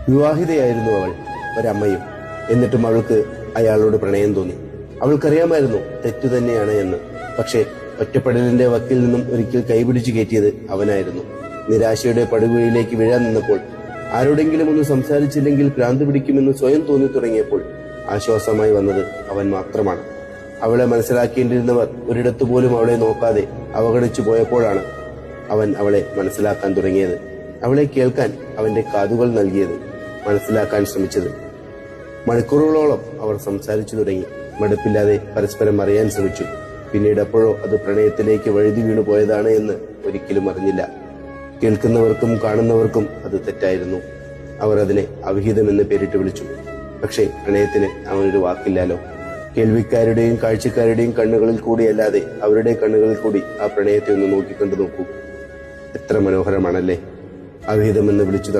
വിവാഹിതയായിരുന്നു അവൾ, ഒരമ്മയും. എന്നിട്ടും അവൾക്ക് അയാളോട് പ്രണയം തോന്നി. അവൾക്കറിയാമായിരുന്നു തെറ്റു തന്നെയാണ് എന്ന്. പക്ഷേ ഒറ്റപ്പെടലിന്റെ വക്കിൽ നിന്നും ഒരിക്കൽ കൈപിടിച്ചു കയറ്റിയത് അവനായിരുന്നു. നിരാശയുടെ പടുകുഴിയിലേക്ക് വീഴാൻ നിന്നപ്പോൾ, ആരോടെങ്കിലും ഒന്ന് സംസാരിച്ചില്ലെങ്കിൽ ഭ്രാന്ത് പിടിക്കുമെന്ന് സ്വയം തോന്നി തുടങ്ങിയപ്പോൾ ആശ്വാസമായി വന്നത് അവൻ മാത്രമാണ്. അവളെ മനസ്സിലാക്കേണ്ടിയിരുന്നവർ ഒരിടത്തുപോലും അവളെ നോക്കാതെ അവഗണിച്ചു പോയപ്പോഴാണ് അവൻ അവളെ മനസ്സിലാക്കാൻ തുടങ്ങിയത്. അവളെ കേൾക്കാൻ അവന്റെ കാതുകൾ നൽകിയത്, മനസ്സിലാക്കാൻ ശ്രമിച്ചത്. മണിക്കൂറുകളോളം അവർ സംസാരിച്ചു തുടങ്ങി. മടുപ്പില്ലാതെ പരസ്പരം അറിയാൻ ശ്രമിച്ചു. പിന്നീട് എപ്പോഴോ അത് പ്രണയത്തിലേക്ക് വഴുതി വീണു പോയതാണ് എന്ന് ഒരിക്കലും അറിഞ്ഞില്ല. കേൾക്കുന്നവർക്കും കാണുന്നവർക്കും അത് തെറ്റായിരുന്നു. അവർ അതിനെ അവിഹിതമെന്ന് പേരിട്ട് വിളിച്ചു. പക്ഷേ പ്രണയത്തിന് അവനൊരു വാക്കില്ലാലോ. കേൾവിക്കാരുടെയും കാഴ്ചക്കാരുടെയും കണ്ണുകളിൽ കൂടിയല്ലാതെ അവരുടെ കണ്ണുകളിൽ കൂടി ആ പ്രണയത്തെ ഒന്ന് നോക്കിക്കണ്ടു നോക്കൂ. എത്ര മനോഹരമാണല്ലേ. അവിഹിതമെന്ന് വിളിച്ചു